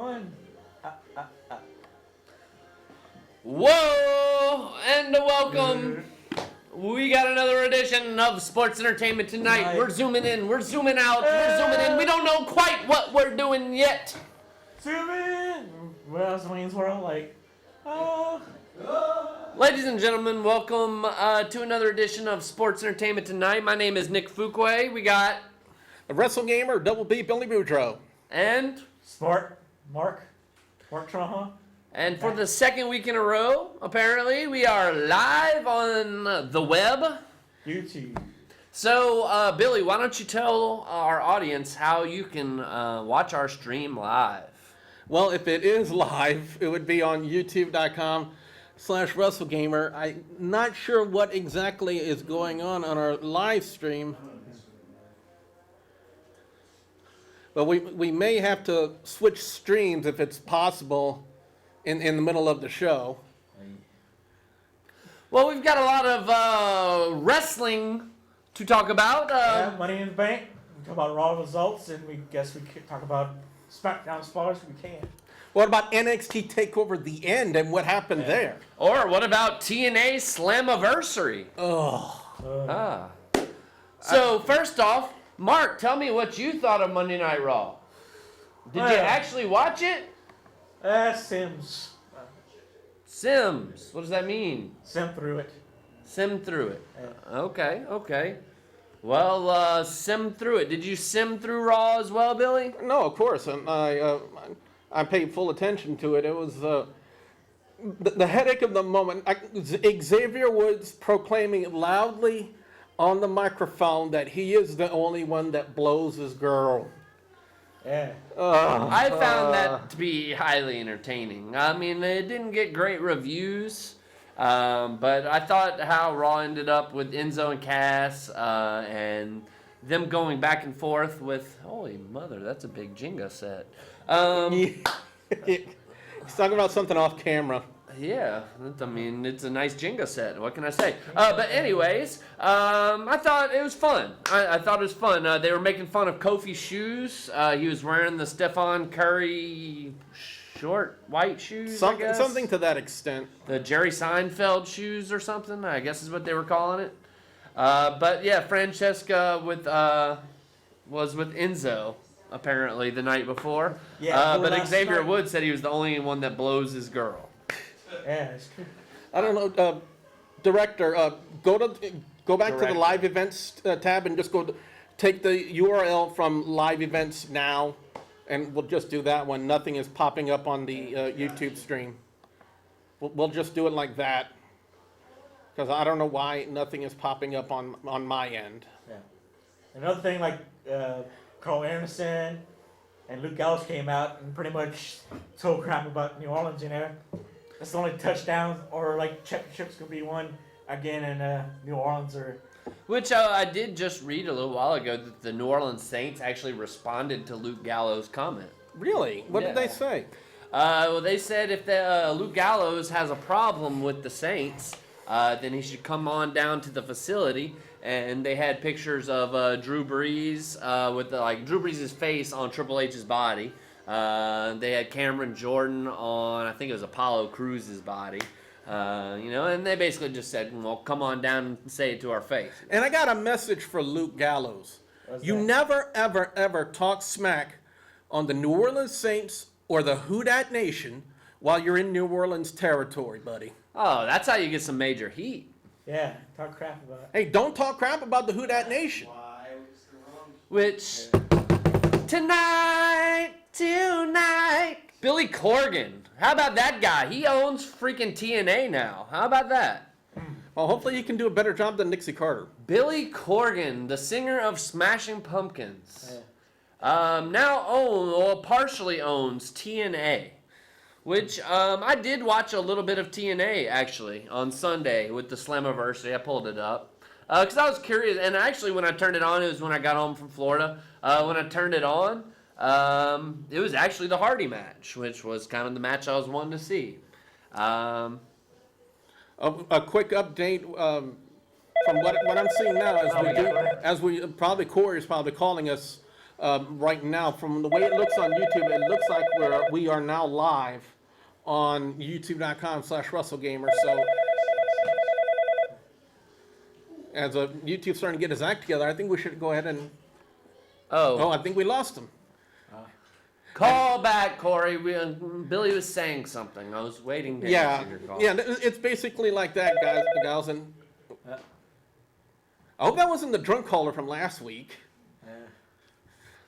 One. Whoa! And welcome. We got another edition of Sports Entertainment tonight. We're zooming in, we're zooming out, we're zooming in. We don't know quite what we're doing yet. Zoom in. What else Wayne's World? Ladies and gentlemen, welcome to another edition of Sports Entertainment tonight. My name is Nick Fuquay. We got a Wrestle Gamer, Double B, Billy Boudreaux. And Mark Traha. And for the second week in a row, apparently, we are live on the web. YouTube. So, Billy, why don't you tell our audience how you can watch our stream live? Well, if it is live, it would be on youtube.com/WrestleGamer. I'm not sure what exactly is going on our live stream. But we may have to switch streams if it's possible in the middle of the show. Well, we've got a lot of wrestling to talk about. Money in the Bank. We talk about Raw results, and we could talk about SmackDown spoilers if we can. What about NXT TakeOver The End and what happened there? Or what about TNA Slammiversary? So, first off, Mark, tell me what you thought of Monday Night Raw. Did you actually watch it? Sims. Sims. What does that mean? Sim through it. Sim through it. Yeah. Okay. Well, sim through it. Did you sim through Raw as well, Billy? No, of course. I paid full attention to it. It was the headache of the moment. Xavier Woods proclaiming loudly on the microphone that he is the only one that blows his girl. Yeah. I found that to be highly entertaining. I mean, it didn't get great reviews, but I thought how Raw ended up with Enzo and Cass and them going back and forth with, holy mother, that's a big Jenga set. He's talking about something off camera. Yeah, I mean, it's a nice Jenga set. What can I say? But anyways, I thought it was fun. I thought it was fun. They were making fun of Kofi's shoes. He was wearing the Stephon Curry short white shoes, I guess. Something to that extent. The Jerry Seinfeld shoes or something, I guess is what they were calling it. But yeah, Francesca was with Enzo, apparently, the night before. Yeah, but Xavier Woods said he was the only one that blows his girl. Yeah, it's true. I don't know, director. Go back to the live events tab and just take the URL from live events now, and we'll just do that one. Nothing is popping up on the YouTube stream. We'll just do it like that, because I don't know why nothing is popping up on my end. Yeah. Another thing, Carl Anderson and Luke Gallows came out and pretty much told crap about New Orleans, That's the only touchdown or championships could be won again in New Orleans Which I did just read a little while ago that the New Orleans Saints actually responded to Luke Gallows' comment. Really? What did they say? Well, they said if Luke Gallows has a problem with the Saints, then he should come on down to the facility. And they had pictures of Drew Brees with Drew Brees' face on Triple H's body. They had Cameron Jordan on, I think it was Apollo Cruz's body, and they basically just said, well, come on down and say it to our face. And I got a message for Luke Gallows. You never, ever, ever talk smack on the New Orleans Saints or the Who Dat Nation while you're in New Orleans territory, buddy. Oh, that's how you get some major heat. Yeah, talk crap about it. Hey, don't talk crap about the Who Dat Nation. Which, tonight, Billy Corgan. How about that guy? He owns freaking TNA now. How about that? Well, hopefully he can do a better job than Nixie Carter. Billy Corgan, the singer of Smashing Pumpkins, partially owns TNA, which I did watch a little bit of TNA, actually, on Sunday with the Slammiversary. I pulled it up because I was curious, and actually when I turned it on, it was when I got home from Florida. When I turned it on, it was actually the Hardy match, which was kind of the match I was wanting to see. A quick update from what I'm seeing now, as we probably Corey is probably calling us right now, from the way it looks on YouTube, it looks like we are now live on youtube.com/WrestleGamer. So as YouTube's starting to get his act together, I think we should go ahead and. Oh, I think we lost him. Call back, Corey. Billy was saying something. I was waiting to answer your call. Yeah, it's basically like that, guys. And I hope that wasn't the drunk caller from last week.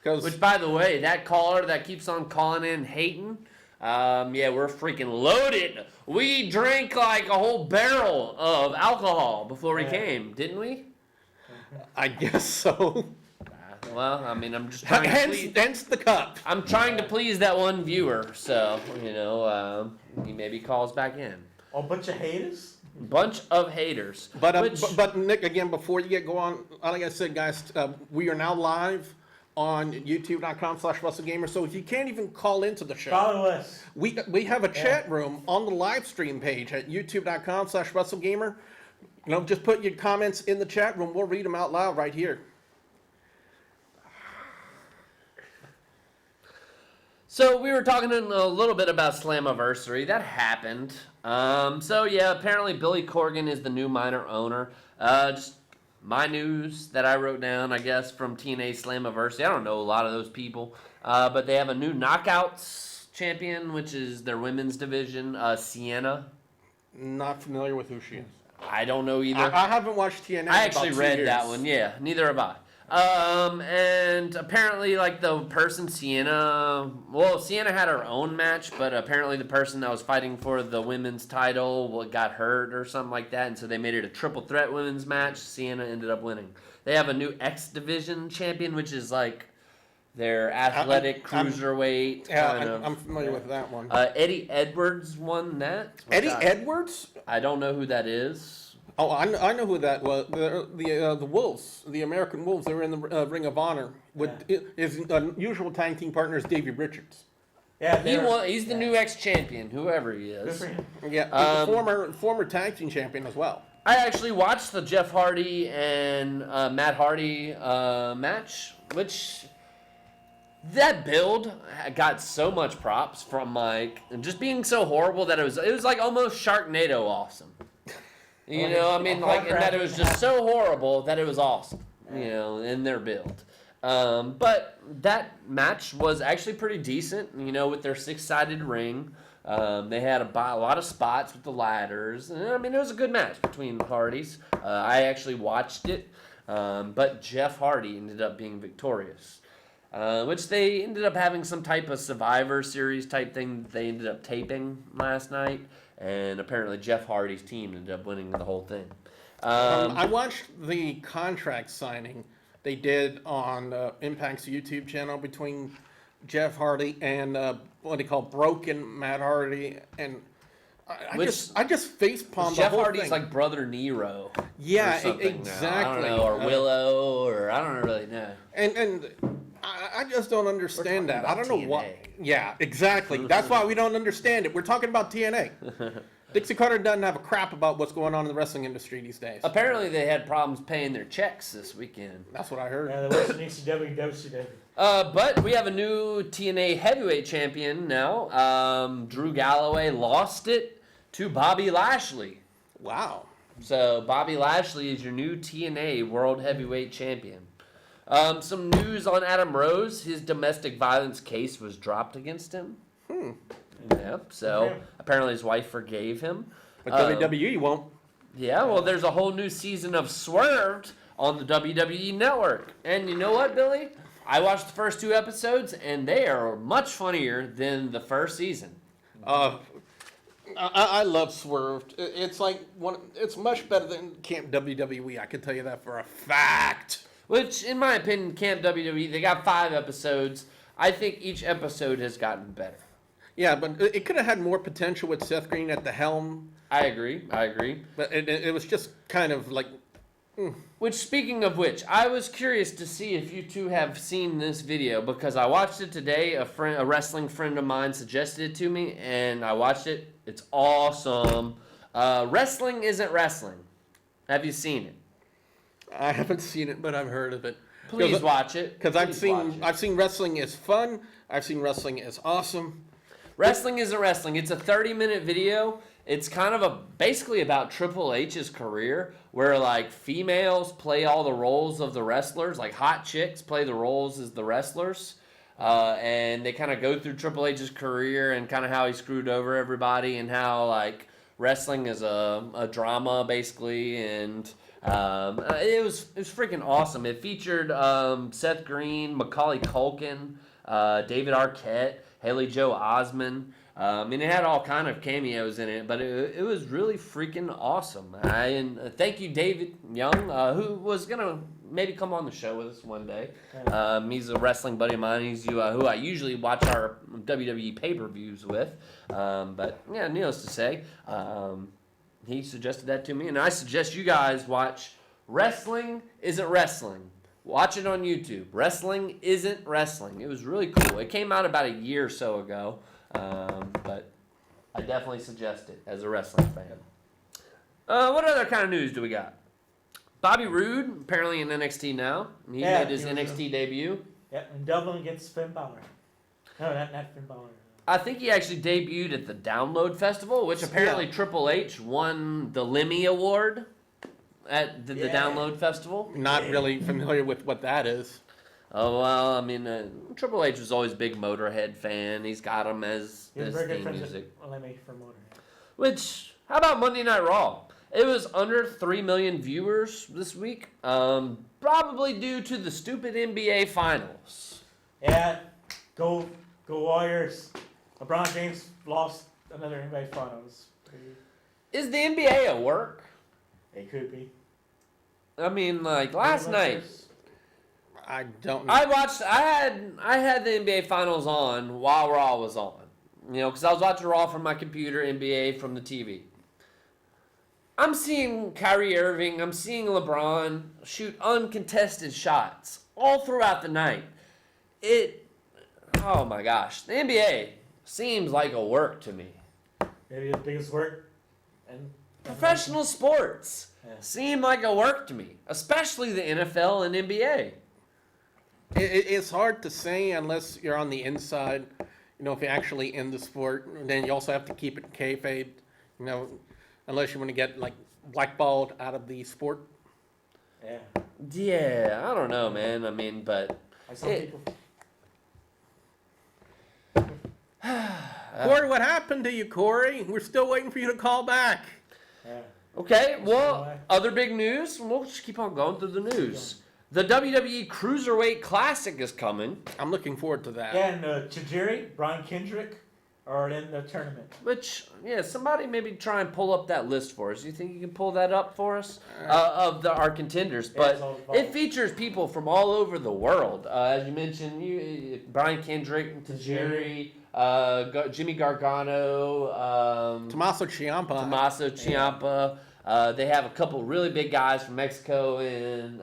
Which, by the way, that caller that keeps on calling in hating, yeah, we're freaking loaded. We drank like a whole barrel of alcohol before we came, didn't we? I guess so. Well, I mean, I'm just trying to please. Hence the cup. I'm trying to please that one viewer, so, he maybe calls back in. A bunch of haters? Bunch of haters. But Nick, again, before you get going, like I said, guys, we are now live on youtube.com/WrestleGamer. So if you can't even call into the show, Follow us. We have a chat room on the live stream page at youtube.com/WrestleGamer. Just put your comments in the chat room. We'll read them out loud right here. So we were talking a little bit about Slammiversary. That happened. So yeah, apparently Billy Corgan is the new minor owner. Just my news that I wrote down, I guess, from TNA Slammiversary. I don't know a lot of those people, but they have a new Knockouts champion, which is their women's division, Sienna. Not familiar with who she is. I don't know either. I haven't watched TNA. I actually read that one. Yeah, neither have I. And apparently, like, the person Sienna had her own match, but apparently the person that was fighting for the women's title got hurt or something like that, and so they made it a triple threat women's match. Sienna ended up winning. They have a new X Division champion, which is like their athletic cruiserweight. I'm familiar with that one. Eddie Edwards won that. Edwards? I don't know who that is. Oh, I know who that was. The Wolves, the American Wolves. They were in the Ring of Honor with his usual tag team partner is Davey Richards. Yeah, he's the new ex-champion, whoever he is. Yeah, former tag team champion as well. I actually watched the Jeff Hardy and Matt Hardy match, which that build got so much props from Mike, and just being so horrible that it was like almost Sharknado awesome. You know, I mean, like, and that it was just so horrible that it was awesome, in their build. But that match was actually pretty decent, with their 6-sided ring. They had a lot of spots with the ladders. And, I mean, it was a good match between the Hardys. I actually watched it, but Jeff Hardy ended up being victorious, which they ended up having some type of Survivor Series type thing that they ended up taping last night. And apparently Jeff Hardy's team ended up winning the whole thing. I watched the contract signing they did on Impact's YouTube channel between Jeff Hardy and what they call Broken Matt Hardy, and I just facepalmed the Jeff whole Hardy's thing. like Brother Nero. Yeah, exactly. I don't know, or Willow, or I don't really know. And I just don't understand that. I don't know TNA. why. Yeah, exactly. That's why we don't understand it. We're talking about TNA. Dixie Carter doesn't have a crap about what's going on in the wrestling industry these days. Apparently they had problems paying their checks this weekend. That's what I heard. Yeah, the Western ECW, WCW. But we have a new TNA heavyweight champion now. Drew Galloway lost it to Bobby Lashley. Wow. So Bobby Lashley is your new TNA World Heavyweight Champion. Some news on Adam Rose. His domestic violence case was dropped against him. Yeah, so apparently his wife forgave him. But WWE won't. Yeah, well, there's a whole new season of Swerved on the WWE Network. And you know what, Billy? I watched the first 2 episodes, and they are much funnier than the first season. I love Swerved. It's it's much better than Camp WWE. I can tell you that for a fact. Which, in my opinion, Camp WWE, they got 5 episodes. I think each episode has gotten better. Yeah, but it could have had more potential with Seth Green at the helm. I agree. But it was just kind of like... Which, speaking of which, I was curious to see if you two have seen this video, because I watched it today. A wrestling friend of mine suggested it to me, and I watched it. It's awesome. Wrestling Isn't Wrestling. Have you seen it? I haven't seen it, but I've heard of it. Please watch it. Because Please watch it. I've seen wrestling is fun. I've seen wrestling is awesome. Wrestling isn't wrestling. It's a 30-minute video. It's kind of basically about Triple H's career, where like females play all the roles of the wrestlers, like hot chicks play the roles as the wrestlers, and they kind of go through Triple H's career and kind of how he screwed over everybody and how like wrestling is a drama basically, and it was freaking awesome. It featured Seth Green, Macaulay Culkin, David Arquette, Haley Joel Osment. And it had all kind of cameos in it, but it was really freaking awesome. And thank you, David Young, who was gonna maybe come on the show with us one day. He's a wrestling buddy of mine. He's who I usually watch our WWE pay-per-views with. But yeah, needless to say, he suggested that to me, and I suggest you guys watch Wrestling Isn't Wrestling. Watch it on YouTube. Wrestling Isn't Wrestling. It was really cool. It came out about a year or so ago. But I definitely suggest it as a wrestling fan. What other kind of news do we got? Bobby Roode, apparently in NXT now. He made his NXT debut. Yep, in Dublin against Finn Balor. No, not Finn Balor. I think he actually debuted at the Download Festival, which apparently Triple H won the Lemmy Award at the Download Festival. Not really familiar with what that is. Oh, well, I mean, Triple H was always a big Motorhead fan. He's got him as his theme music. Lemmy for Motorhead. Which, how about Monday Night Raw? It was under 3 million viewers this week, probably due to the stupid NBA Finals. Yeah, go Warriors. LeBron James lost another NBA Finals. Is the NBA a work? It could be. I mean, like last night, I don't know. I had the NBA Finals on while Raw was on. You know, because I was watching Raw from my computer, NBA from the TV. I'm seeing Kyrie Irving, I'm seeing LeBron shoot uncontested shots all throughout the night. Oh my gosh, the NBA seems like a work to me. Maybe the biggest work. And Professional sports seem like a work to me, especially the NFL and NBA. It's hard to say unless you're on the inside. You know, if you're actually in the sport, and then you also have to keep it kayfabe. You know, unless you want to get like blackballed out of the sport. Yeah. Yeah, I don't know, man. I mean, but people. Corey, what happened to you, Corey? We're still waiting for you to call back. Yeah. okay, well, other big news. We'll just keep on going through the news. The WWE Cruiserweight Classic is coming. I'm looking forward to that. Yeah, and Tajiri, Brian Kendrick are in the tournament. Which, yeah, somebody maybe try and pull up that list for us. You think you can pull that up for us? Of our contenders. But it features people from all over the world. As you mentioned, Brian Kendrick, Tajiri, Jimmy Gargano, Tommaso Ciampa. They have a couple really big guys from Mexico and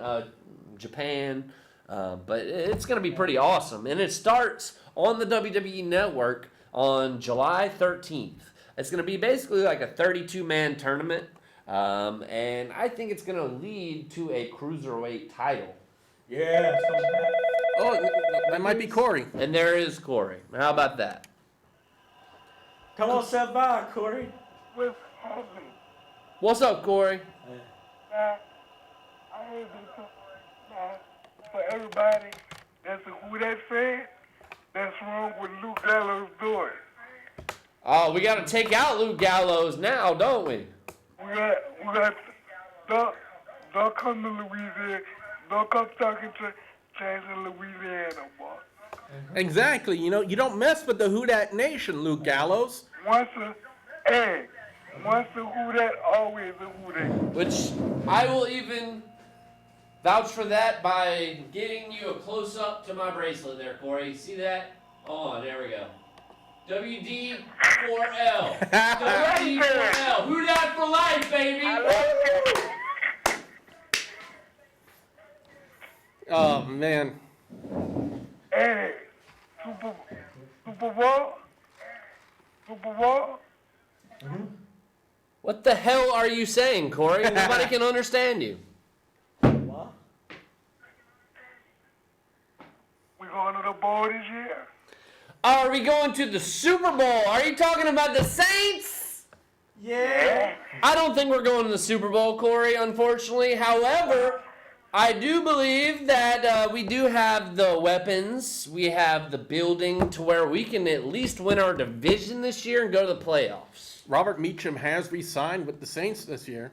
Japan. But it's going to be pretty awesome. And it starts on the WWE Network on July 13th. It's going to be basically like a 32-man tournament. And I think it's going to lead to a Cruiserweight title. Yeah. Oh, that might be Corey. And there is Corey. How about that? Come on, step by, Corey. What's up, Corey? I heard for everybody that's a Who That fan, that's wrong with Luke Gallows doing. Oh, we got to take out Luke Gallows now, don't we? We got don't come to Louisiana, don't come talking to Jackson, Louisiana, boy. Exactly. You know, you don't mess with the Who Dat Nation, Luke Gallows. Once a Who Dat, always a Who Dat. Which I will even vouch for that by getting you a close-up to my bracelet there, Corey. See that? Oh, there we go. WD4L. WD4L. Who Dat for life, baby? Oh, man. Hey, Super Bowl? What the hell are you saying, Corey? Nobody can understand you. What? going to the bowl this year. Are we going to the Super Bowl? Are you talking about the Saints? Yeah. I don't think we're going to the Super Bowl, Corey, unfortunately. However, I do believe that we do have the weapons. We have the building to where we can at least win our division this year and go to the playoffs. Robert Meacham has re-signed with the Saints this year.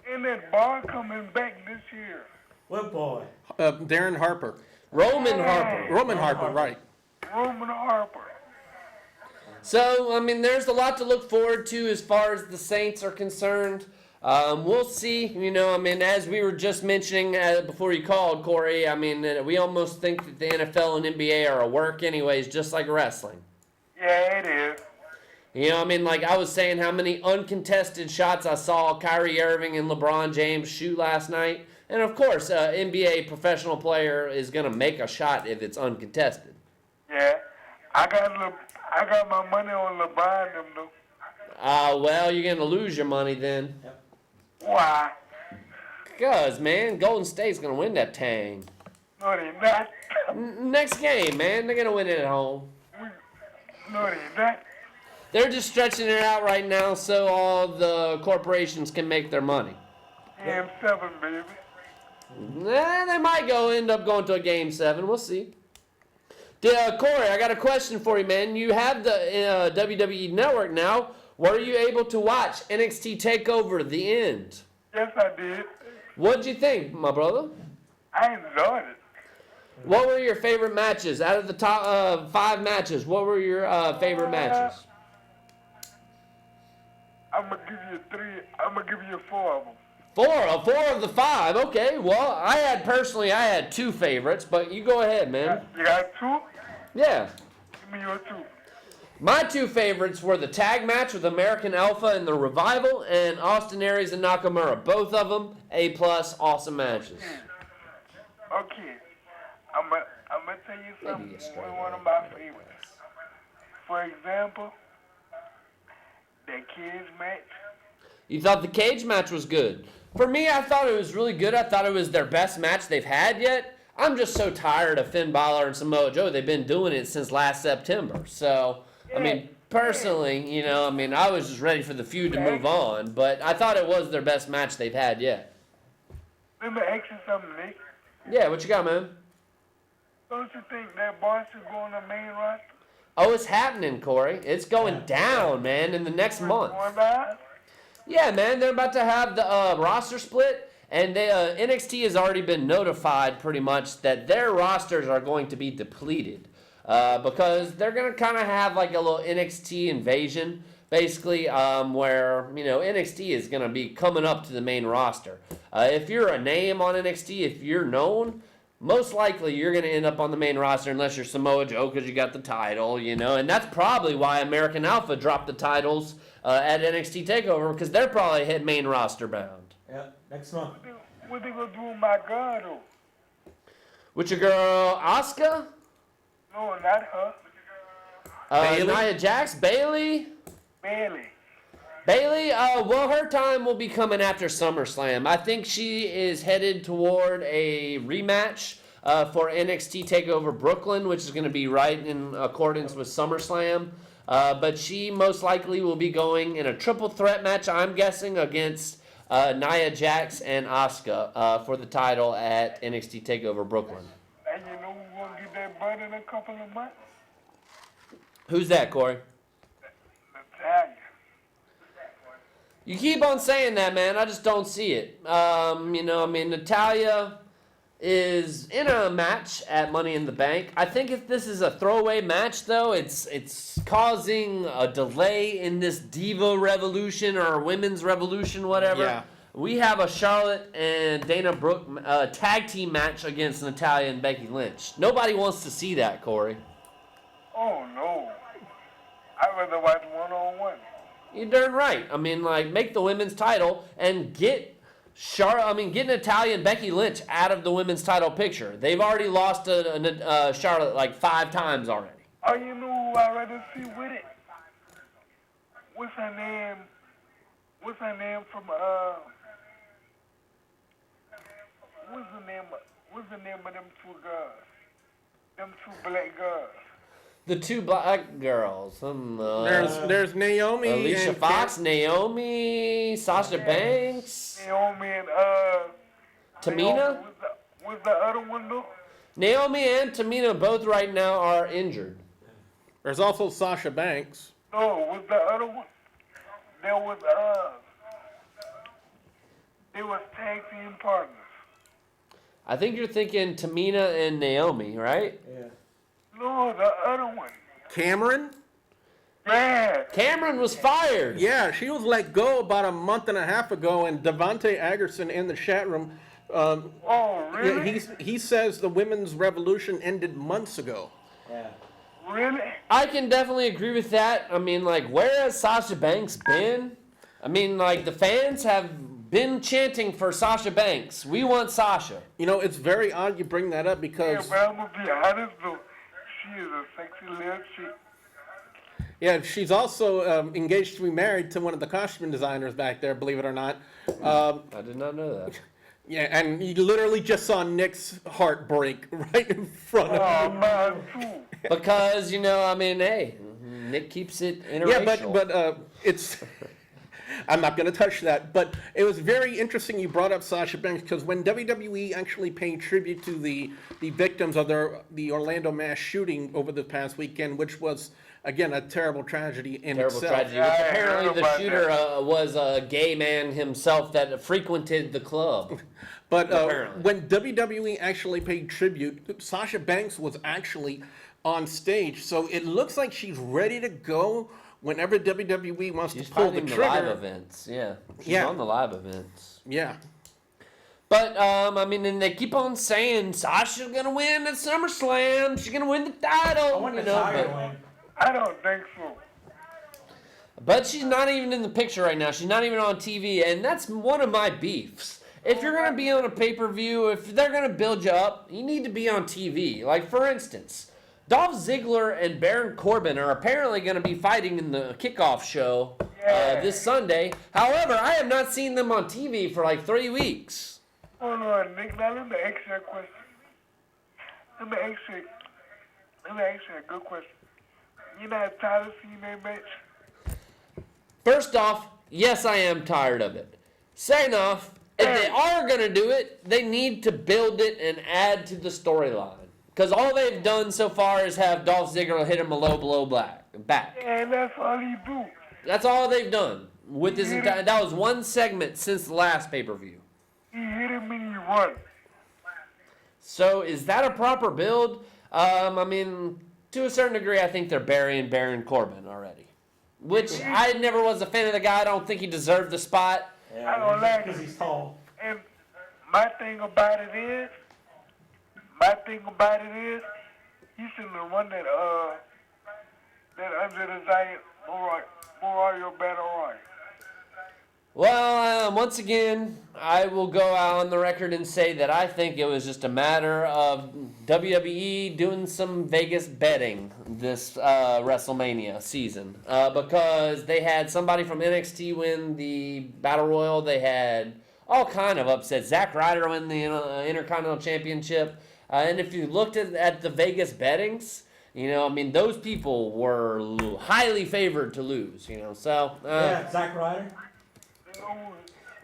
And that bar coming back this year. What boy? Darren Harper. Roman Harper. Roman Harper, right. Roman Harper. So, I mean, there's a lot to look forward to as far as the Saints are concerned. We'll see, you know, I mean, as we were just mentioning before you called, Corey, I mean, we almost think that the NFL and NBA are a work anyways, just like wrestling. Yeah, it is. You know, I mean, like I was saying how many uncontested shots I saw Kyrie Irving and LeBron James shoot last night. And, of course, NBA professional player is going to make a shot if it's uncontested. Yeah. I got my money on LeBron them though. Well, you're going to lose your money then. Why? Because, man, Golden State's going to win that tang. No, they not. Next game, man, they're going to win it at home. No, they not. They're just stretching it out right now so all the corporations can make their money. Game 7, baby. Nah, they might end up going to a Game 7. We'll see. Corey, I got a question for you, man. You have the WWE Network now. Were you able to watch NXT TakeOver The End? Yes, I did. What'd you think, my brother? I enjoyed it. What were your favorite matches? Out of the top 5 matches, what were your favorite matches? I'm going to give you 3. I'm going to give you 4 of them. 4 of the 5. Okay, well, I had 2 favorites, but you go ahead, man. You got 2? Yeah. Give me your 2. My 2 favorites were the tag match with American Alpha and the Revival and Austin Aries and Nakamura. Both of them A+, awesome matches. Okay. I'm going to tell you something. One of my favorites. For example, the cage match. You thought the cage match was good. For me, I thought it was really good. I thought it was their best match they've had yet. I'm just so tired of Finn Balor and Samoa Joe. They've been doing it since last September. So, I mean, personally, you know, I mean, I was just ready for the feud to move on. But I thought it was their best match they've had yet. Let me ask you something, Nick. Yeah, what you got, man? Don't you think that boss should go on the main roster? Oh, it's happening, Corey. It's going down, man, in the next month. Going down? Yeah, man, they're about to have the roster split, and NXT has already been notified pretty much that their rosters are going to be depleted because they're going to kind of have like a little NXT invasion, basically, where, you know, NXT is going to be coming up to the main roster. If you're a name on NXT, if you're known, most likely you're going to end up on the main roster unless you're Samoa Joe because you got the title, you know, and that's probably why American Alpha dropped the titles at NXT TakeOver because they're probably hit main roster bound. Yeah, next month. What they gonna do with my girl, though? With your girl, Asuka? No, not her. Bayley? Nia Jax? Bayley? Bailey. Well, her time will be coming after SummerSlam. I think she is headed toward a rematch for NXT TakeOver Brooklyn, which is going to be right in accordance with SummerSlam. But she most likely will be going in a triple threat match, I'm guessing, against Nia Jax and Asuka for the title at NXT TakeOver Brooklyn. And you know who's gonna get that butt in a couple of months? Who's that, Corey? Natalia. You keep on saying that, man. I just don't see it. You know, I mean, Natalia is in a match at Money in the Bank. I think if this is a throwaway match, though, it's causing a delay in this Diva Revolution or Women's Revolution, whatever. Yeah. We have a Charlotte and Dana Brooke tag team match against Natalia and Becky Lynch. Nobody wants to see that, Corey. Oh, no. I'd rather watch one-on-one. You're darn right. I mean, like, make the women's title and get Natalia and Becky Lynch out of the women's title picture. They've already lost Charlotte like 5 times already. Oh, you know who I'd rather see with it? What's her name? What's the name of them 2 girls? Them two black girls. The two black girls. There's Naomi Alicia and Fox, Naomi, Sasha Banks, Naomi and Tamina. Was the other one though? Naomi and Tamina both right now are injured. There's also Sasha Banks. No, was the other one? There was they was tag team partners. I think you're thinking Tamina and Naomi, right? Yeah. No, the other one. Cameron? Yeah. Cameron was fired. Yeah, she was let go about a month and a half ago, and Devontae Agerson in the chat room, Oh, really? yeah, he says the women's revolution ended months ago. Yeah. Really? I can definitely agree with that. I mean, like, where has Sasha Banks been? I mean, like, the fans have been chanting for Sasha Banks. We want Sasha. You know, it's very odd you bring that up Yeah, because, but I'm gonna be honest though. She is a sexy little chick. yeah, she's also engaged to be married to one of the costume designers back there, believe it or not. I did not know that. Yeah, and you literally just saw Nick's heart break right in front of Oh, him. mine too. Because, you know, I mean, hey, Nick keeps it interracial. Yeah, but it's. I'm not going to touch that, but it was very interesting you brought up Sasha Banks because when WWE actually paid tribute to the victims of the Orlando mass shooting over the past weekend, which was again a terrible tragedy in Terrible itself. tragedy. Yeah, Which I heard apparently the about shooter that. was a gay man himself that frequented the club. But Apparently. when WWE actually paid tribute, Sasha Banks was actually on stage, so it looks like she's ready to go whenever WWE wants She's to pull the fighting the live trigger. events. Yeah. She's Yeah. on the live events. Yeah. But, I mean, and they keep on saying Sasha's going to win at SummerSlam. She's going to win the title. I want the you know, Tiger but- to win. I don't think so. But she's not even in the picture right now. She's not even on TV, and that's one of my beefs. If you're going to be on a pay-per-view, if they're going to build you up, you need to be on TV. Like, for instance, Dolph Ziggler and Baron Corbin are apparently going to be fighting in the kickoff show this Sunday. However, I have not seen them on TV for like 3 weeks. Hold on, Nick. Now let me ask you a question. Let me ask you a good question. You not tired of seeing that match? First off, yes, I am tired of it. Second off, if they are going to do it, they need to build it and add to the storyline. Because all they've done so far is have Dolph Ziggler hit him a low blow back. And that's all he do. That's all they've done. With this entire, that was one segment since the last pay-per-view. He hit him and he run. So is that a proper build? I mean, to a certain degree, I think they're burying Baron Corbin already. Which I never was a fan of the guy. I don't think he deserved the spot. Yeah, I don't like because it. he's tall. And my thing about it is, he shouldn't have won that Under the Giant Memorial Battle Royal. Well, once again, I will go out on the record and say that I think it was just a matter of WWE doing some Vegas betting this WrestleMania season. Because they had somebody from NXT win the Battle Royal. They had all kind of upsets. Zack Ryder win the Intercontinental Championship. And if you looked at the Vegas bettings, you know, I mean, those people were highly favored to lose, you know. So, Yeah, Zack Ryder.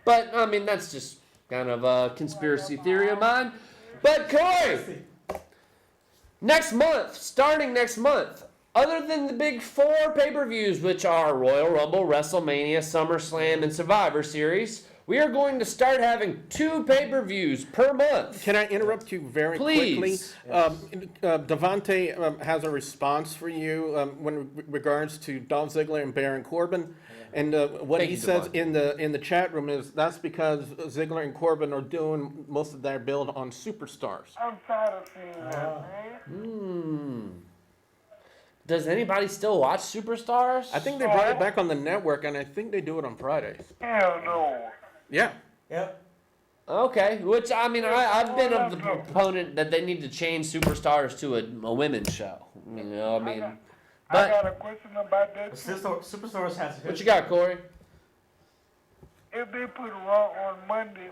but, I mean, that's just kind of a conspiracy theory of mine. But, Corey, starting next month, other than the big 4 pay-per-views, which are Royal Rumble, WrestleMania, SummerSlam, and Survivor Series, we are going to start having 2 pay-per-views per month. Can I interrupt you very Please. quickly? Devontae has a response for you when regards to Dolph Ziggler and Baron Corbin. And what Thank he you, says Devontae. in the chat room is that's because Ziggler and Corbin are doing most of their build on superstars. I'm tired of seeing that, man. Does anybody still watch Superstars? I think they brought it back on the network, and I think they do it on Fridays. Hell no. Yeah. Yep. Okay, which, I mean, I've been of the proponent that they need to change Superstars to a women's show. You know, I mean, I but got a question about that. too. Superstars has a what you got, Corey? If they put Raw on Monday,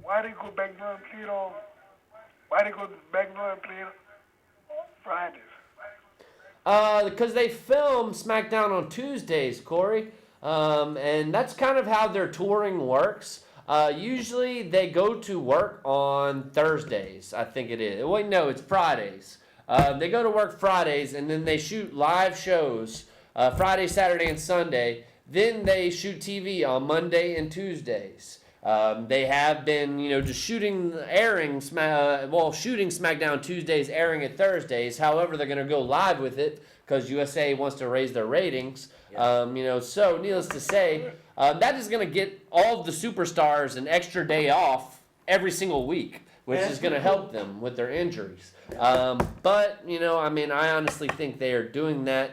why they go back there and play it on? Why they go back there and play it Fridays? Because they film SmackDown on Tuesdays, Corey. And that's kind of how their touring works. Usually they go to work on Thursdays, I think it is. Wait, no, it's Fridays. They go to work Fridays, and then they shoot live shows Friday, Saturday, and Sunday. Then they shoot TV on Monday and Tuesdays. They have been, just shooting SmackDown Tuesdays, airing it Thursdays. However, they're going to go live with it because USA wants to raise their ratings. So needless to say, that is going to get all of the superstars an extra day off every single week, which is going to help them with their injuries. But I honestly think they are doing that,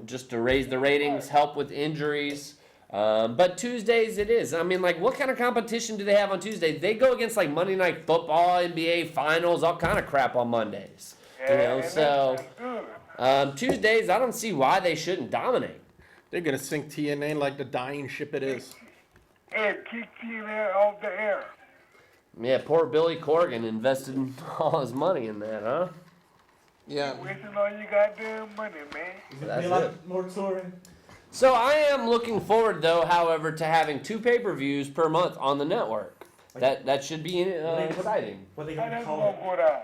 just to raise the ratings, help with injuries. But Tuesdays it is. What kind of competition do they have on Tuesdays? They go against Monday Night Football, NBA Finals, all kind of crap on Mondays. Tuesdays, I don't see why they shouldn't dominate. They're gonna sink TNA like the dying ship it is. And kick TNA off the air. Yeah, poor Billy Corgan invested all his money in that, huh? Yeah. Wasting all your goddamn money, man. There's gonna be a lot more touring. So I am looking forward, though, however, to having 2 pay-per-views per month on the network. That should be exciting. What they How gonna that's call gonna it? go down?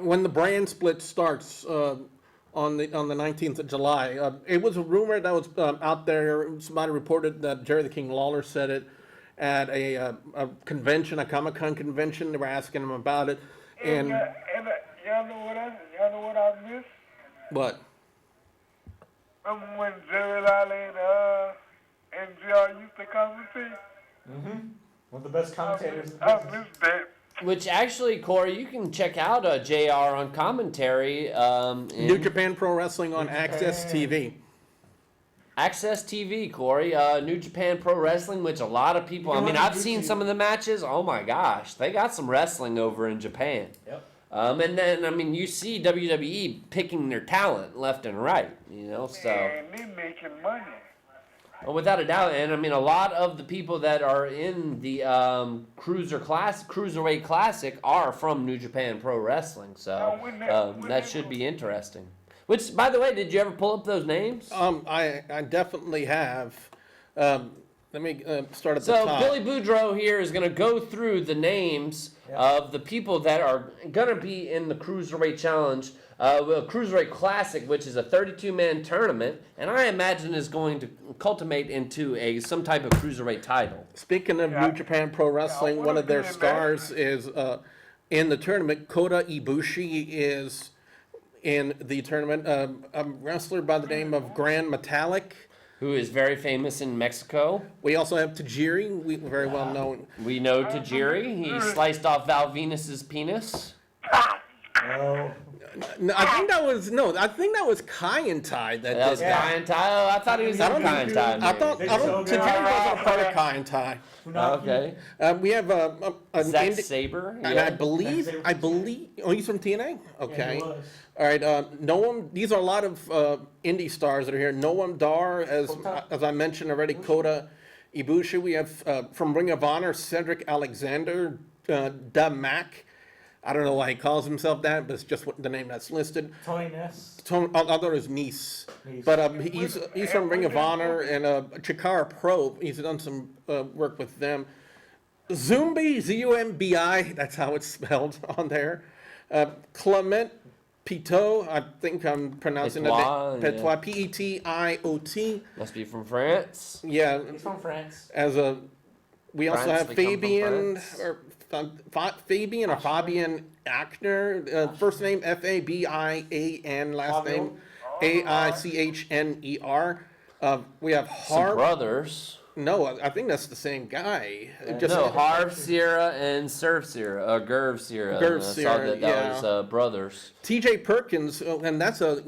When the brand split starts on the 19th of July, it was a rumor that was out there. Somebody reported that Jerry the King Lawler said it at a convention, a Comic-Con convention. They were asking him about it, and y'all know what I missed? what? Remember when Jerry Lawler and JR used to commentate? Mm-hmm. One of the best commentators. in the I business. missed that. Which actually, Corey, you can check out JR on commentary. New Japan Pro Wrestling on Access TV. Access TV, Corey. New Japan Pro Wrestling, which a lot of people. You can watch I've on seen YouTube. some of the matches. Oh my gosh, they got some wrestling over in Japan. Yep. And then you see WWE picking their talent left and right. So. And they making money. Well, without a doubt, and a lot of the people that are in the Cruiserweight Classic are from New Japan Pro Wrestling, so that should be interesting. Which, by the way, did you ever pull up those names? I definitely have. Let me start at the So top. Billy Boudreaux here is going to go through the names of the people that are going to be in the Cruiserweight Challenge, Cruiserweight Classic, which is a 32-man tournament, and I imagine is going to cultivate into some type of Cruiserweight title. Speaking of New Japan Pro Wrestling, one of their stars is in the tournament. Kota Ibushi is in the tournament. A wrestler by the name of Grand Metallic. Who is very famous in Mexico. We also have Tajiri, very well known. We know Tajiri. He sliced off Val Venus's penis. Oh. No, I think that was Kai and Tai that That was did Kai that. and Tai. Oh, I thought he was in Kai and Tai. I thought Tajiri wasn't a part of Kai and Tai. Okay. We have an Zack Sabre. and I believe, oh, he's from TNA? Okay. Yeah, he was. All right, Noam, these are a lot of indie stars that are here. Noam Dar, as I mentioned already, Kota Ibushi. We have from Ring of Honor, Cedric Alexander, Da Mac. I don't know why he calls himself that, but it's just the name that's listed. Tony Ness. Other is Nice. But he's from Ring of Honor and Chikara Pro. He's done some work with them. Zumbi, Z-U-M-B-I, that's how it's spelled on there. Clement Pitot, I think I'm pronouncing Petois, that. Petois, P-E-T-I-O-T. Must be from France. Yeah, He's from France. we also France, have they come from Fabian, France. Fabian Achner, first name F-A-B-I-A-N, last name A-I-C-H-N-E-R. We have Some Harv. brothers. No, I think that's the same guy. No, Harv Sierra and Serv Sierra, Gerv Sierra. Gerv I saw Sierra, that yeah. was brothers. T.J. Perkins, and that's a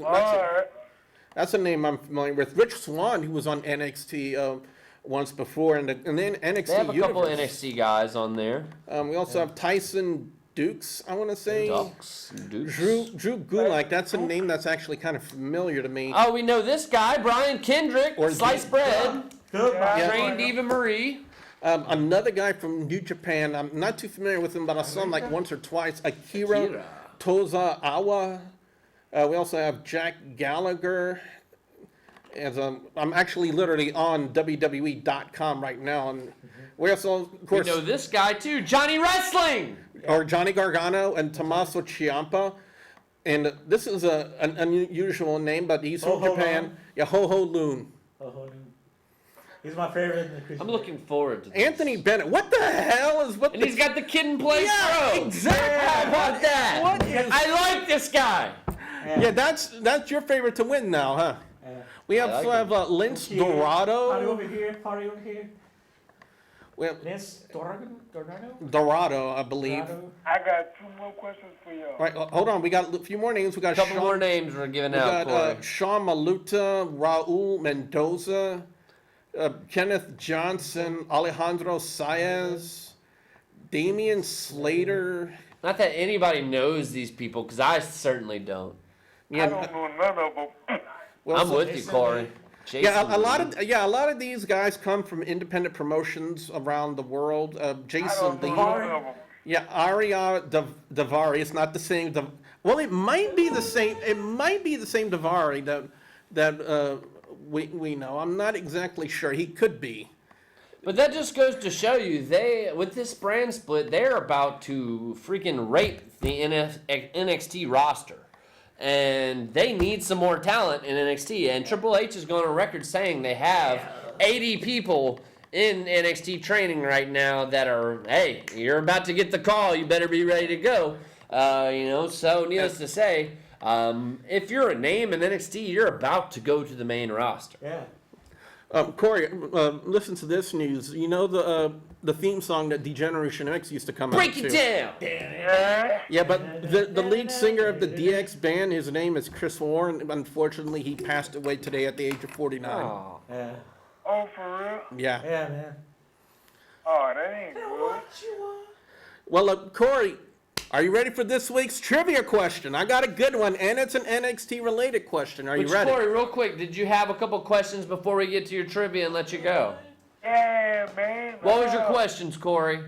name I'm familiar with. Rich Swann, who was on NXT once before, and then NXT They have a couple Universe. NXT guys on there. We also have Tyson Dukes, I want to say. Dukes. Drew Gulak, that's a name that's actually kind of familiar to me. Oh, we know this guy, Brian Kendrick, Or sliced bread, Good man. trained Eva Marie. Another guy from New Japan, I'm not too familiar with him, but I saw him like once or twice. Akira Tozawa. We also have Jack Gallagher. I'm actually literally on WWE.com right now, and we also, of We course, know this guy too, Johnny Wrestling. or Johnny Gargano and Tommaso Ciampa. And this is an unusual name, but he's from Ho-Ho Japan. Lun. Yeah, Ho-Ho Loon. Oh, he's my favorite in the Christian. I'm looking forward to this. Anthony Bennett. What the hell is what? And he's got the Kid and Play Yeah, Pro. exactly. How about that? What is- I like this guy. Yeah, that's your favorite to win now, huh? We I like have Lince Party Dorado. over here, party over here. We have Lince Dorado? Dorado, I believe. Dorado? I got 2 more questions for y'all. All right, hold on. We got a few more names. We got A couple Sean, more names we're giving we out, got Corey. Sean Maluta, Raul Mendoza, Kenneth Johnson, Alejandro Saez, Damian Slater. Not that anybody knows these people, because I certainly don't. I Yeah, don't know none of them. well, I'm so- with you, Jason Corey. Lee. Yeah, a lot Jason of a lot of these guys come from independent promotions around the world. I Jason don't know Lee, none of them. yeah, Arya Davari. It's not the same. Well, it might be the same. It might be the same Davari that we know. I'm not exactly sure. He could be. But that just goes to show you, with this brand split, they're about to freaking rape the NXT roster. And they need some more talent in NXT. And Triple H is going on record saying they have 80 people in NXT training right now that are, hey, you're about to get the call. You better be ready to go. So needless to say, if you're a name in NXT, you're about to go to the main roster. Yeah. Corey, listen to this news. You know the theme song that Degeneration X used to come Break out it to? down! Yeah. Yeah, but the lead singer of the DX band, his name is Chris Warren. Unfortunately, he passed away today at the age of 49. Aw. Yeah. Oh, for real? Yeah. Yeah, man. Oh, that ain't good. Well, Corey, are you ready for this week's trivia question? I got a good one, and it's an NXT related question. Are you Which, ready? Corey, real quick, did you have a couple questions before we get to your trivia and let you go? Yeah, man. What was your questions, Corey?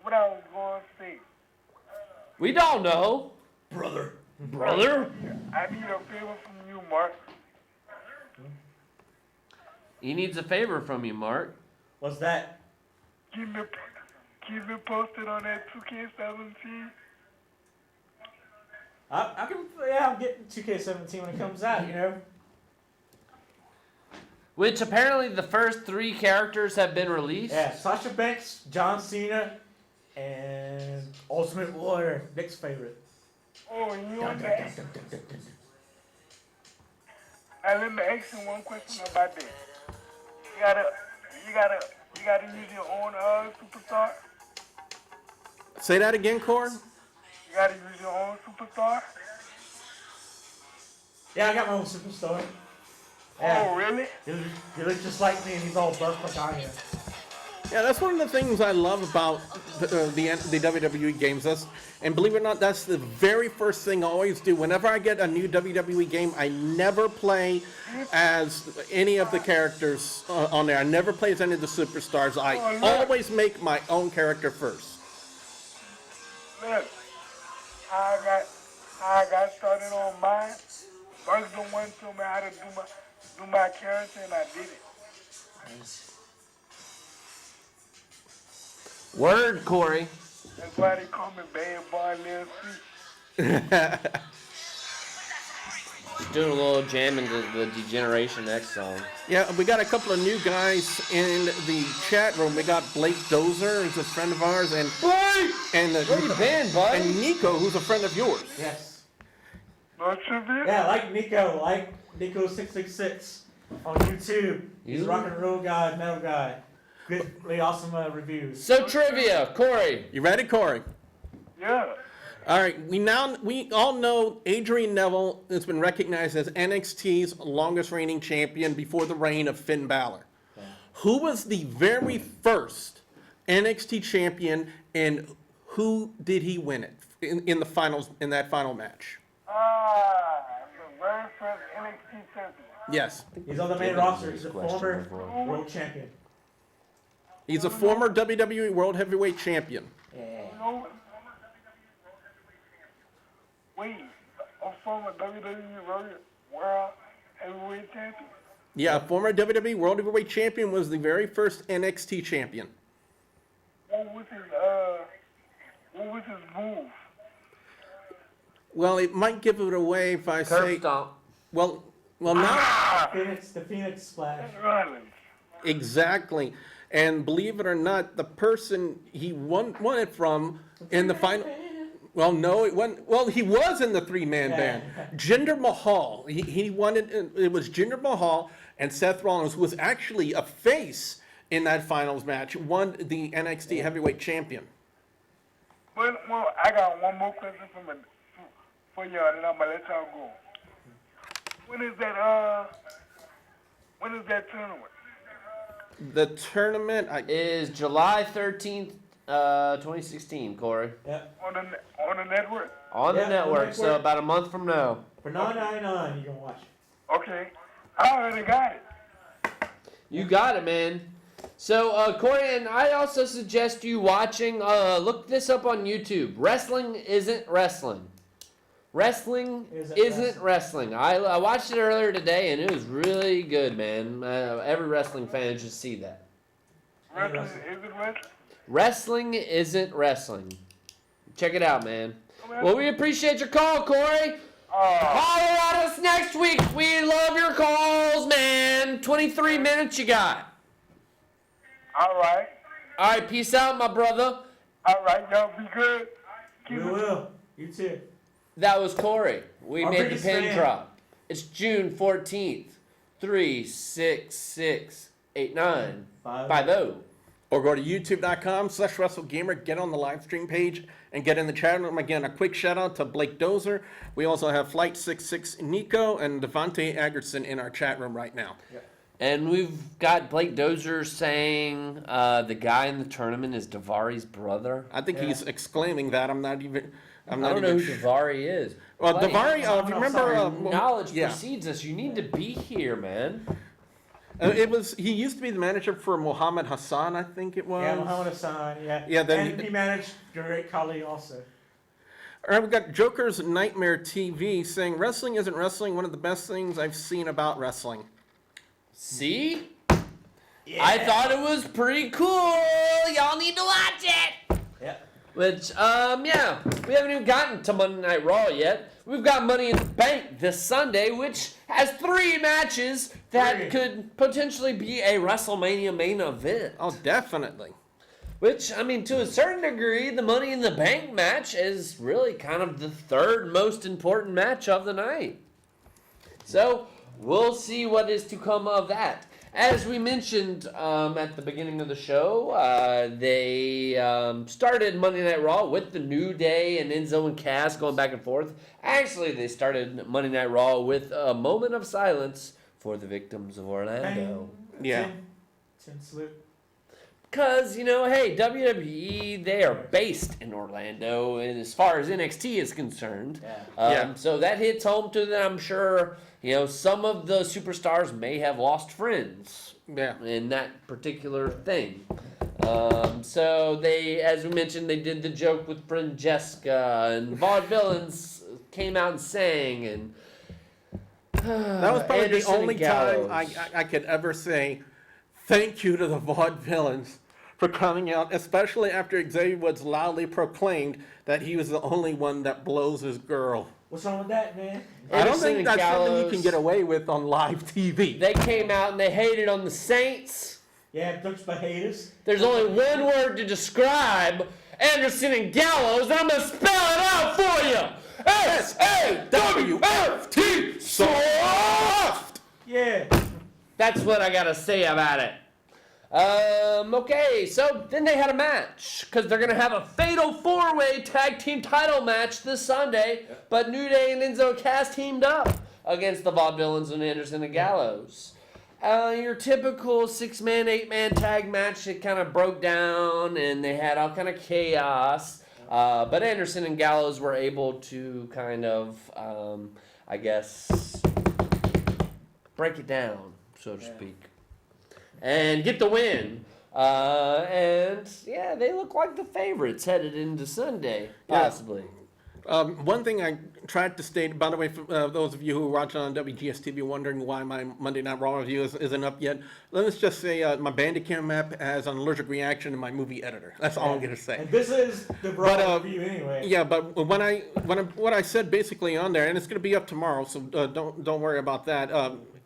What I was going to say. We don't know. Brother. Brother? I need a favor from you, Mark. He needs a favor from you, Mark. What's that? Keep me posted on that 2K17. I'm getting 2K17 when it comes out, you know? Which apparently the first 3 characters have been released. Yeah, Sasha Banks, John Cena, and Ultimate Warrior, Nick's favorite. Oh, you Dun, on dun, that? dun, dun, dun, dun, dun. Now let me ask you one question about that. You gotta use your own superstar. Say that again, Corey. You gotta use your own superstar. Yeah, I got my own superstar. Oh, Yeah. really? He looks just like me, and he's all buff like I am. Yeah, that's one of the things I love about the WWE games. And believe it or not, that's the very first thing I always do. Whenever I get a new WWE game, I never play as any of the characters on there. I never play as any of the superstars. I Oh, look. always make my own character first. Look, how I got started on mine. First the one told me how to do my character, and I did it. Word, Corey. That's why they call me Bad Boy Lil C. Doing a little jam into the Degeneration X song. Yeah, we got a couple of new guys in the chat room. We got Blake Dozer, who's a friend of ours, and Where you been, bud? and Nico, who's a friend of yours. Yes. No trivia? Yeah, like Nico666 on YouTube. He's a You? rock and roll guy, metal guy. Really awesome reviews. So trivia, Corey. You ready, Corey? Yeah. All right, we all know Adrian Neville has been recognized as NXT's longest reigning champion before the reign of Finn Balor. Yeah. Who was the very first NXT champion, and who did he win it in the finals in that final match? The very first NXT champion. Yes. He's on the main roster. He's a former world champion. He's a former WWE World Heavyweight Champion. Yeah. No. Wait, a former WWE World Heavyweight Champion? Yeah, former WWE World Heavyweight Champion, was the very first NXT champion. What was his move? Well, it might give it away if I Curb say, stomp. well, now, The Phoenix Splash. Rollins. exactly. And believe it or not, the person he won it from in the final. Well, no, it wasn't. Well, he was in the three-man band. Jinder Mahal. He won it. It was Jinder Mahal and Seth Rollins, who was actually a face in that finals match, won the NXT Heavyweight Champion. Well, I got one more question for y'all, and I'm gonna let y'all go. When is that tournament? The tournament, Is July 13th, 2016, Corey. Yep. On the network? On the Yeah, network, so network. about a month from now. For $9.99, you can watch it. Okay. I already got it. You got it, man. So, Corey, and I also suggest you watching, look this up on YouTube. Wrestling Isn't Wrestling. Wrestling isn't wrestling. I watched it earlier today, and it was really good, man. Every wrestling fan should see that. Wrestling, is it wrestling? Wrestling Isn't Wrestling. Check it out, man. Well, we appreciate your call, Corey. Holler at us next week. We love your calls, man. 23 minutes you got. All right. All right, peace out, my brother. All right, y'all be good. We will. You too. That was Corey. We Our made the biggest pin fan. drop. It's June 14th. 3668950. or go to youtube.com/WrestleGamer, get on the live stream page and get in the chat room. Again, a quick shout out to Blake Dozer. We also have Flight 66 Nico and Devontae Agerson in our chat room right now. And we've got Blake Dozer saying the guy in the tournament is Davari's brother. I think he's exclaiming that. I'm not I even don't know who Davari is. Well, Blake, Davari, if you remember, knowledge yeah. precedes us. You need to be here, man. He used to be the manager for Muhammad Hassan, I think it was. Yeah, Muhammad Hassan, yeah. Yeah, then and he managed Great Khali also. All right, we got Joker's Nightmare TV saying, wrestling isn't wrestling, one of the best things I've seen about wrestling. See? Yeah. I thought it was pretty cool. Y'all need to watch it. Yeah. Which, yeah, we haven't even gotten to Monday Night Raw yet. We've got Money in the Bank this Sunday, which has 3 matches that could potentially be a WrestleMania main event. Oh, definitely. Which, I mean, to a certain degree, the Money in the Bank match is really kind of the 3rd most important match of the night. So, we'll see what is to come of that. As we mentioned at the beginning of the show, they started Monday Night Raw with the New Day and Enzo and Cass going back and forth. Actually, they started Monday Night Raw with a moment of silence for the victims of Orlando. Yeah. Tin salute. Because, you know, hey, WWE, they are based in Orlando, and as far as NXT is concerned. Yeah. So that hits home to them, I'm sure. You know, some of the superstars may have lost friends in that particular thing. So they, as we mentioned, they did the joke with friend Jessica, and Vaudevillains came out and sang, and That was probably Anderson the only and Gallows. time I could ever say thank you to the Vaudevillains for coming out, especially after Xavier Woods loudly proclaimed that he was the only one that blows his girl. What's wrong with that, man? I don't Anderson think and that's something you Gallows, can get away with on live TV. They came out and they hated on the Saints. Yeah, Dutch by haters. There's only one word to describe Anderson and Gallows, and I'm going to spell it out for you. S-A-W-F-T, soft! Yeah. That's what I got to say about it. Okay, so then they had a match, because they're going to have a fatal 4-way tag team title match this Sunday, but New Day and Enzo and Cass teamed up against the Vaudevillains and Anderson and Gallows. Your typical 6-man, 8-man tag match, it kind of broke down, and they had all kind of chaos, but Anderson and Gallows were able to kind of, I guess, break it down, so to speak. And get the win. And yeah, they look like the favorites headed into Sunday, possibly. One thing I tried to state, by the way, for those of you who are watching on WGS-TV wondering why my Monday Night Raw review isn't up yet, let us just say my Bandicam app has an allergic reaction to my movie editor. That's all I'm going to say. And this is the Raw review anyway. Yeah, but what I said basically on there, and it's going to be up tomorrow, so don't worry about that.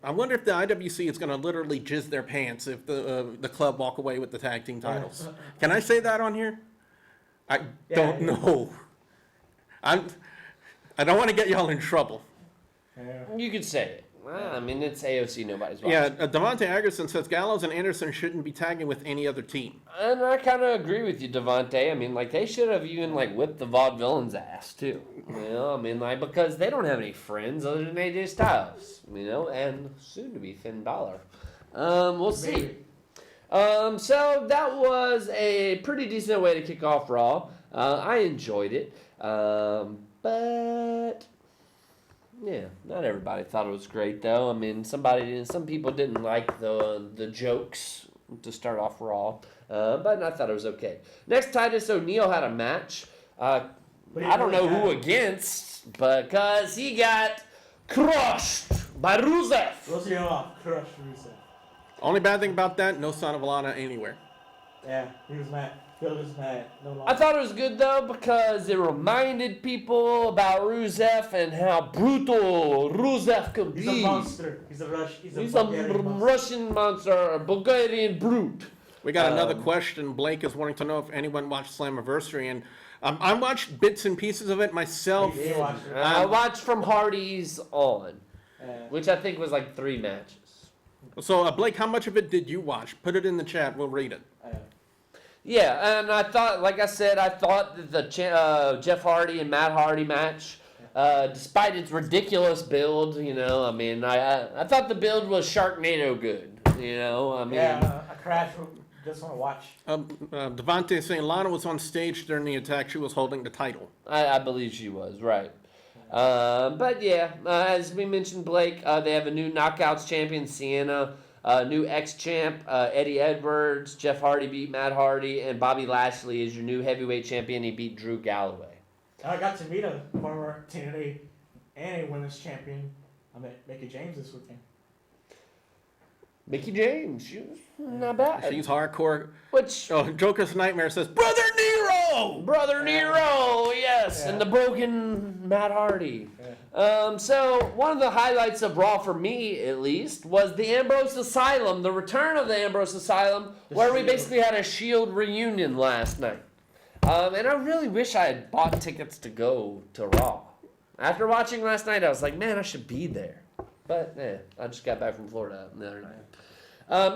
I wonder if the IWC is going to literally jizz their pants if the club walk away with the tag team titles. Can I say that on here? I don't know. I don't want to get y'all in trouble. Yeah. You could say it. Well, I mean, it's AOC, nobody's watching. Yeah, Devontae Agerson says Gallows and Anderson shouldn't be tagging with any other team. And I kind of agree with you, Devontae. I mean, like, they should have even, like, whipped the Vaudevillain's ass, too. You know, I mean, like, because they don't have any friends other than AJ Styles, you know, and soon to be Finn Balor. We'll see. So that was a pretty decent way to kick off Raw. I enjoyed it. But yeah, not everybody thought it was great though. I mean, some people didn't like the jokes to start off Raw, but I thought it was okay. Next, Titus O'Neil had a match. I don't know who against, because he got crushed by Rusev. Crushed Rusev. Only bad thing about that, no Son of Lana anywhere. Yeah, he was mad. Phil was mad. No longer. I thought it was good though because it reminded people about Rusev and how brutal Rusev could be. He's a monster. He's a Russian monster, a Bulgarian brute. We got another question. Blake is wanting to know if anyone watched Slammiversary, and I watched bits and pieces of it myself. I watched from Hardy's on, which I think was like 3 matches. So, Blake, how much of it did you watch? Put it in the chat. We'll read it. Yeah, and I thought, like I said, I thought that the Jeff Hardy and Matt Hardy match, despite its ridiculous build, you know, I mean, I thought the build was Sharknado good, you know, I mean. Yeah, I crashed. Just want to watch. Devontae is saying Lana was on stage during the attack. She was holding the title. I believe she was, right. But yeah, as we mentioned, Blake, they have a new Knockouts champion, Sienna. New ex-champ, Eddie Edwards. Jeff Hardy beat Matt Hardy, and Bobby Lashley is your new heavyweight champion. He beat Drew Galloway. I got to meet a former TNA and a women's champion. I met Mickey James this weekend. Mickey James, she was not bad. She's hardcore. Which Joker's Nightmare says, Brother Nero! Brother Nero, yes, and the broken Matt Hardy. So one of the highlights of Raw for me, at least, was the Ambrose Asylum, the return of the Ambrose Asylum, where we basically had a Shield reunion last night. And I really wish I had bought tickets to go to Raw. After watching last night, I was like, man, I should be there. But I just got back from Florida the other night.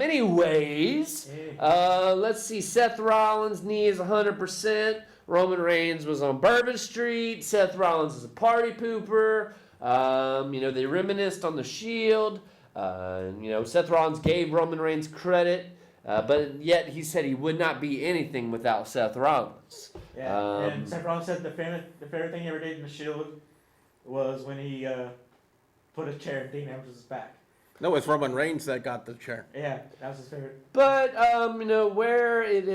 Anyways, let's see. Seth Rollins' knee is 100%. Roman Reigns was on Bourbon Street. Seth Rollins is a party pooper. You know, they reminisced on the Shield. You know, Seth Rollins gave Roman Reigns credit, but yet he said he would not be anything without Seth Rollins. Yeah, and Seth Rollins said the favorite thing he ever did in the Shield was when he put a chair in Dean Ambrose's back. No, it's Roman Reigns that got the chair. Yeah, that was his favorite. But, you know, where it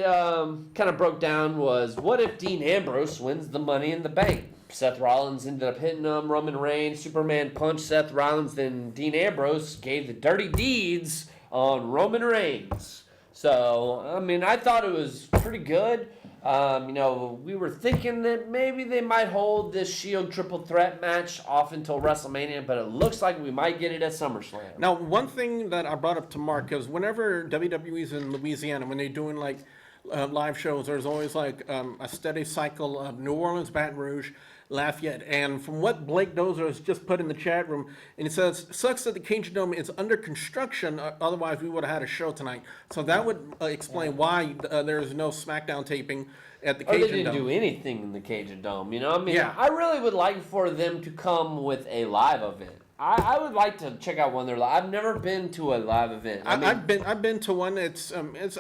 kind of broke down was, what if Dean Ambrose wins the Money in the Bank? Seth Rollins ended up hitting him. Roman Reigns, Superman punched Seth Rollins. Then Dean Ambrose gave the dirty deeds on Roman Reigns. So, I mean, I thought it was pretty good. You know, we were thinking that maybe they might hold this Shield triple threat match off until WrestleMania, but it looks like we might get it at SummerSlam. Now, one thing that I brought up to Mark is whenever WWE's in Louisiana, when they're doing like live shows, there's always like a steady cycle of New Orleans, Baton Rouge, Lafayette. And from what Blake Dozer has just put in the chat room, and it says, sucks that the Cajun Dome is under construction, otherwise we would have had a show tonight. So that would explain why there's no SmackDown taping at the Cajun Dome. Or they didn't do anything in the Cajun Dome, you know? I mean, yeah. I really would like for them to come with a live event. I would like to check out one of their live. I've never been to a live event. I've been to one. It's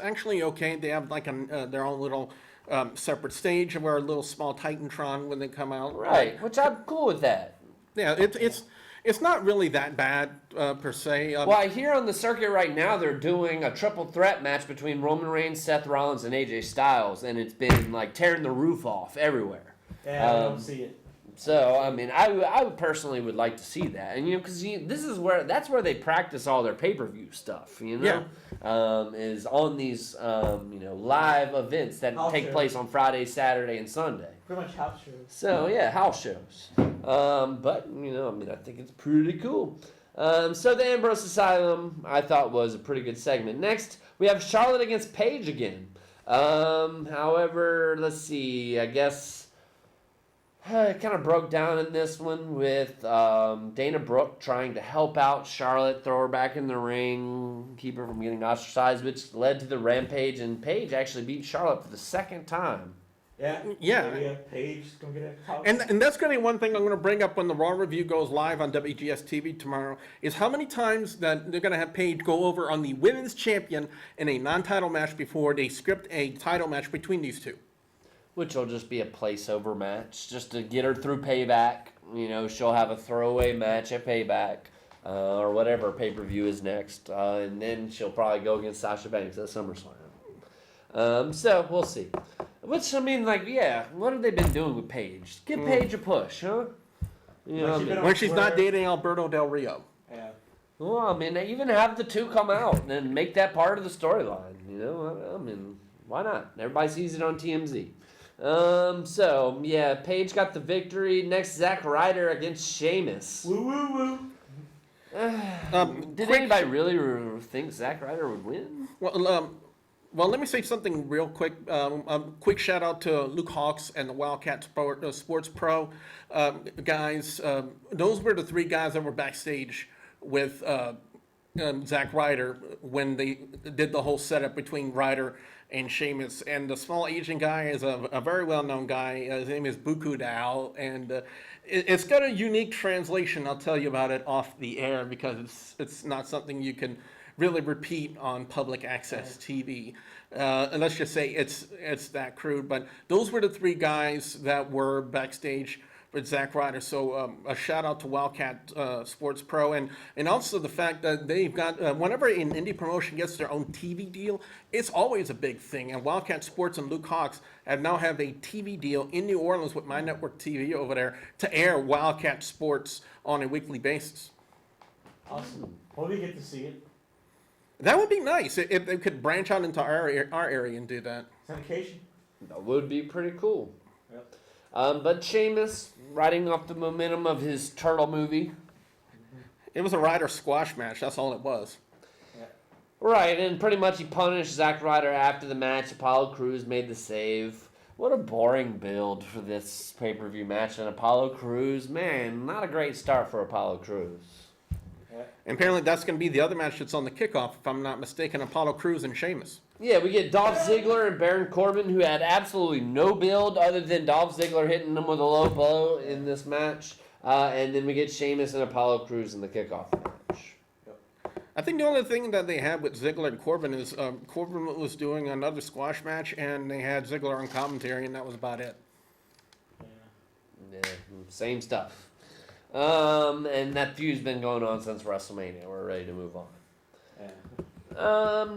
actually okay. They have like their own little separate stage where a little small Titantron when they come out. Right, which I'm cool with that. Yeah, It's not really that bad per se. Well, I hear on the circuit right now they're doing a triple threat match between Roman Reigns, Seth Rollins, and AJ Styles, and it's been like tearing the roof off everywhere. Yeah, I don't see it. So, I mean, I would personally would like to see that, and because this is that's where they practice all their pay-per-view stuff, is on these live events that House take shows. place on Friday, Saturday, and Sunday. Pretty much house shows. So yeah, house shows. But I think it's pretty cool. So the Ambrose Asylum I thought was a pretty good segment. Next we have Charlotte against Paige again. However, let's see. I guess. It kind of broke down in this one with Dana Brooke trying to help out Charlotte, throw her back in the ring, keep her from getting ostracized, which led to the Rampage, and Paige actually beat Charlotte for the second time. Yeah. Yeah. Maybe Paige gonna get a top. And that's going to be one thing I'm going to bring up when the Raw review goes live on WGS TV tomorrow, is how many times that they're going to have Paige go over on the women's champion in a non-title match before they script a title match between these two. Which will just be a placeover match, just to get her through Payback. She'll have a throwaway match at Payback, or whatever pay-per-view is next, and then she'll probably go against Sasha Banks at SummerSlam. So we'll see. Which what have they been doing with Paige? Give Paige a push, huh? When she's not dating Alberto Del Rio. Yeah. Well, even have the two come out and make that part of the storyline. Why not? Everybody sees it on TMZ. Paige got the victory. Next, Zack Ryder against Sheamus. Woo woo woo. Did anybody really think Zack Ryder would win? Well, let me say something real quick. Quick shout out to Luke Hawks and the Wildcat Sports Pro guys. Those were the three guys that were backstage with Zack Ryder when they did the whole setup between Ryder and Sheamus. And the small Asian guy is a very well-known guy. His name is Buku Dao, and it's got a unique translation. I'll tell you about it off the air because it's not something you can really repeat on public access TV. And let's just say it's that crude. But those were the three guys that were backstage with Zack Ryder. So a shout out to Wildcat Sports Pro, and also the fact that they've got whenever an indie promotion gets their own TV deal, it's always a big thing. And Wildcat Sports and Luke Hawks now have a TV deal in New Orleans with My Network TV over there to air Wildcat Sports on a weekly basis. Awesome. Hope we get to see it. That would be nice if they could branch out into our area and do that. Syndication. That would be pretty cool. Yep. But Sheamus, riding off the momentum of his Turtle movie. It was a Ryder squash match. That's all it was. Yeah. Right, and pretty much he punished Zack Ryder after the match. Apollo Crews made the save. What a boring build for this pay-per-view match. And Apollo Crews, man, not a great start for Apollo Crews. Yeah. And apparently that's going to be the other match that's on the kickoff, if I'm not mistaken, Apollo Crews and Sheamus. Yeah, we get Dolph Ziggler and Baron Corbin, who had absolutely no build other than Dolph Ziggler hitting them with a low blow in this match. And then we get Sheamus and Apollo Crews in the kickoff match. I think the only thing that they had with Ziggler and Corbin is Corbin was doing another squash match, and they had Ziggler on commentary, and that was about it. Yeah, same stuff. And that feud's been going on since WrestleMania. We're ready to move on. Yeah.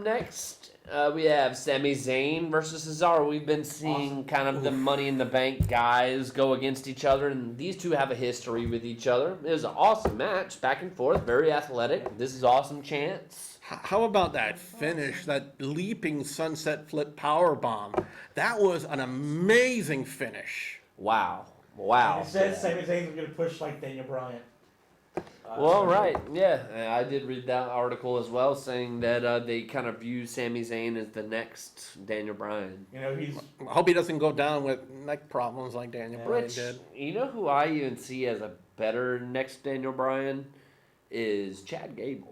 Next, we have Sami Zayn versus Cesaro. We've been seeing kind of the Money in the Bank guys go against each other, and these two have a history with each other. It was an awesome match, back and forth, very athletic. This is awesome chance. How about that finish, that leaping sunset flip power bomb? That was an amazing finish. Wow. It says Sami Zayn was going to push like Daniel Bryan. Well, right, yeah. I did read that article as well, saying that they kind of view Sami Zayn as the next Daniel Bryan. You know, he's... I hope he doesn't go down with neck problems like Daniel Bryan did. You know who I even see as a better next Daniel Bryan is Chad Gable.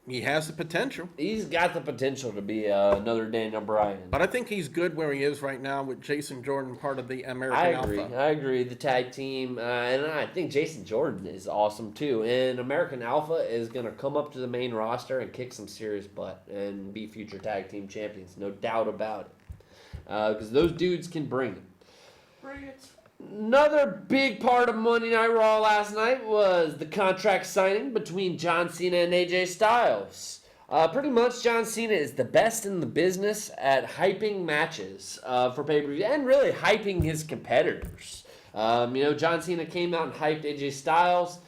He has the potential. He's got the potential to be another Daniel Bryan. But I think he's good where he is right now with Jason Jordan, part of the American Alpha. I agree. The tag team. And I think Jason Jordan is awesome, too. And American Alpha is going to come up to the main roster and kick some serious butt and be future tag team champions. No doubt about it. Because those dudes can bring it. Bring it. Another big part of Monday Night Raw last night was the contract signing between John Cena and AJ Styles. Pretty much, John Cena is the best in the business at hyping matches for pay-per-view and really hyping his competitors. John Cena came out and hyped AJ Styles.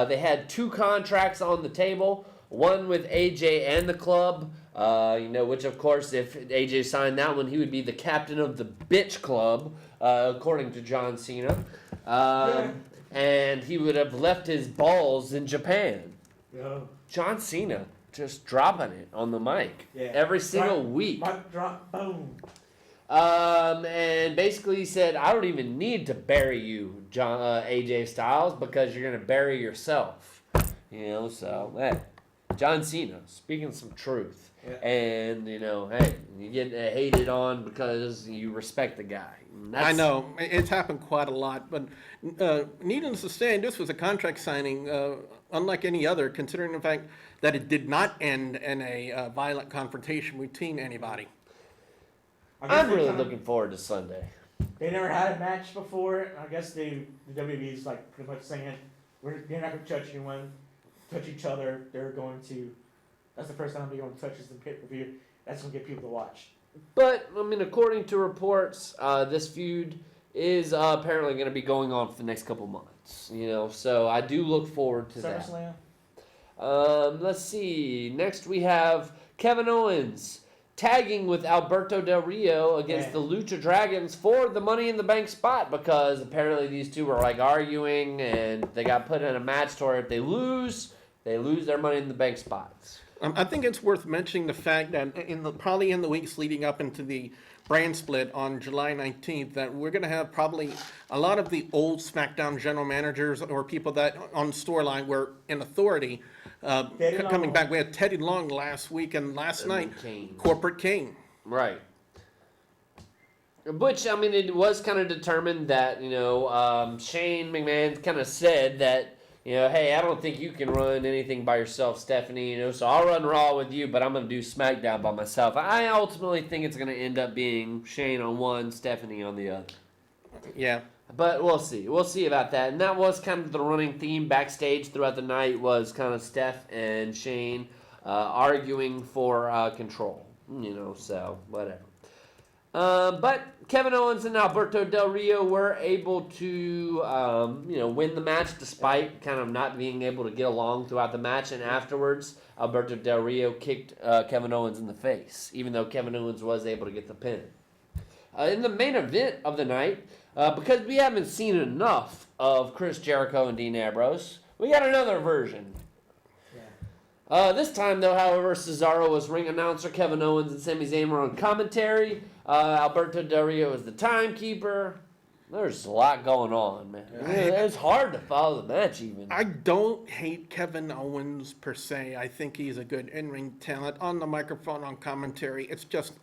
They had 2 contracts on the table, one with AJ and the club, which of course, if AJ signed that one, he would be the captain of the bitch club, according to John Cena. And he would have left his balls in Japan. Yeah. John Cena just dropping it on the mic every single week. Mic drop, boom. And basically he said, I don't even need to bury you, AJ Styles, because you're going to bury yourself. So, hey, John Cena, speaking some truth. Yeah. And, hey, you get hated on because you respect the guy. I know. It's happened quite a lot. But needless to say, this was a contract signing unlike any other, considering the fact that it did not end in a violent confrontation between anybody. I'm really looking forward to Sunday. They never had a match before. I guess the WWE's like pretty much saying, they're not going to touch anyone, touch each other. They're going to, that's the first time they're going to touch us in pay-per-view. That's going to get people to watch. But, according to reports, this feud is apparently going to be going on for the next couple months. So I do look forward to that. SummerSlam? Let's see. Next we have Kevin Owens tagging with Alberto Del Rio against the Lucha Dragons for the Money in the Bank spot, because apparently these two were arguing and they got put in a match to where if they lose their Money in the Bank spots. I think it's worth mentioning the fact that probably in the weeks leading up into the brand split on July 19th, that we're going to have probably a lot of the old SmackDown general managers or people that on storyline were in authority coming back. We had Teddy Long last week, and last night, Corporate King. Right. Which, it was kind of determined that, Shane McMahon kind of said that, hey, I don't think you can run anything by yourself, Stephanie, so I'll run Raw with you, but I'm going to do SmackDown by myself. I ultimately think it's going to end up being Shane on one, Stephanie on the other. Yeah. But we'll see. We'll see about that. And that was kind of the running theme backstage throughout the night, was kind of Steph and Shane arguing for control. So whatever. But Kevin Owens and Alberto Del Rio were able to, win the match despite kind of not being able to get along throughout the match. And afterwards, Alberto Del Rio kicked Kevin Owens in the face, even though Kevin Owens was able to get the pin. In the main event of the night, because we haven't seen enough of Chris Jericho and Dean Ambrose, we got another version. This time, though, however, Cesaro was ring announcer, Kevin Owens and Sami Zayn were on commentary. Alberto Del Rio was the timekeeper. There's a lot going on, man. It's hard to follow the match, even. I don't hate Kevin Owens, per se. I think he's a good in-ring talent. On the microphone, on commentary, it's just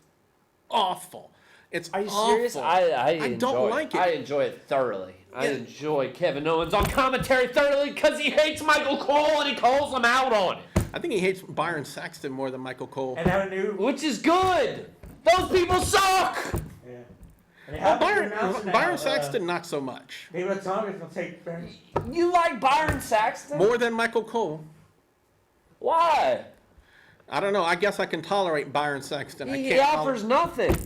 awful. It's Are you awful. serious? I don't like it. I enjoy it thoroughly. Yeah. I enjoy Kevin Owens on commentary thoroughly because he hates Michael Cole and he calls him out on it. I think he hates Byron Saxton more than Michael Cole. And have a new... Which is good. Those people suck. Yeah. Well, Byron Saxton, not so much. David Tonga is going to take Baron. You like Byron Saxton? More than Michael Cole. Why? I don't know. I guess I can tolerate Byron Saxton. He offers nothing.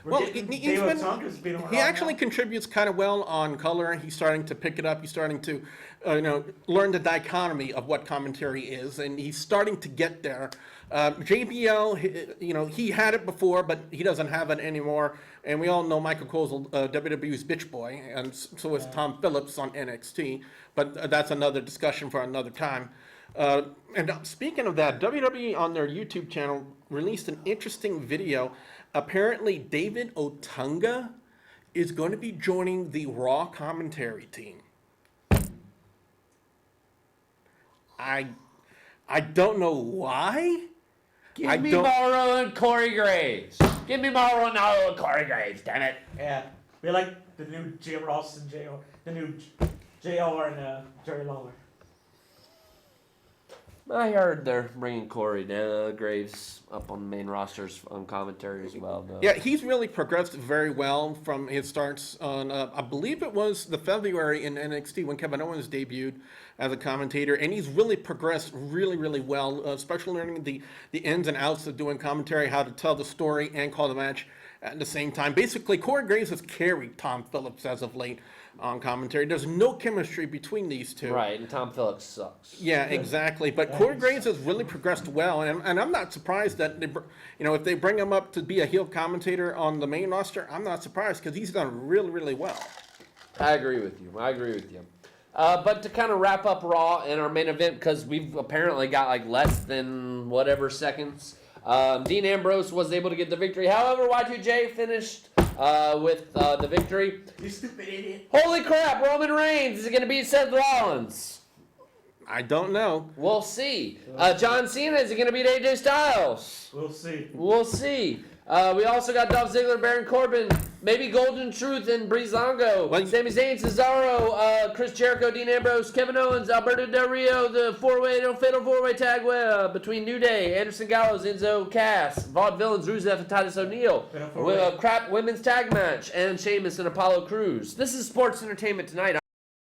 Well, he actually contributes kind of well on color. He's starting to pick it up. He's starting to, learn the dichotomy of what commentary is, and he's starting to get there. JBL, he had it before, but he doesn't have it anymore. And we all know Michael Cole's WWE's bitch boy, and so is Tom Phillips on NXT. But that's another discussion for another time. And speaking of that, WWE on their YouTube channel released an interesting video. Apparently, David Otunga is going to be joining the Raw commentary team. I don't know why. Give me Mauro and Corey Graves. Give me Mauro and Corey Graves, damn it. Yeah. We like the new Jim Ross and the new JR and Jerry Lawler. I heard they're bringing Corey Graves up on the main rosters on commentary as well. Though. Yeah, he's really progressed very well from his starts on, I believe it was the February in NXT when Kevin Owens debuted as a commentator, and he's really progressed really, really well, especially learning the ins and outs of doing commentary, how to tell the story and call the match at the same time. Basically, Corey Graves has carried Tom Phillips as of late on commentary. There's no chemistry between these two. Right, and Tom Phillips sucks. Yeah, exactly. But Corey Graves has really progressed well, and I'm not surprised that if they bring him up to be a heel commentator on the main roster, I'm not surprised because he's done really, really well. I agree with you. But to kind of wrap up Raw in our main event, because we've apparently got like less than whatever seconds, Dean Ambrose was able to get the victory. However, Y2J finished with the victory. You stupid idiot. Holy crap, Roman Reigns is going to beat Seth Rollins. I don't know. We'll see. John Cena is going to beat AJ Styles. We'll see. We also got Dolph Ziggler, Baron Corbin, maybe Golden Truth and Breezango, Sami Zayn, Cesaro, Chris Jericho, Dean Ambrose, Kevin Owens, Alberto Del Rio, the fatal four-way tag between New Day, Anderson Gallows, Enzo Cass, Vaudevillains, Rusev, and Titus O'Neil. With a crap women's tag match, and Sheamus and Apollo Crews. This is Sports Entertainment Tonight.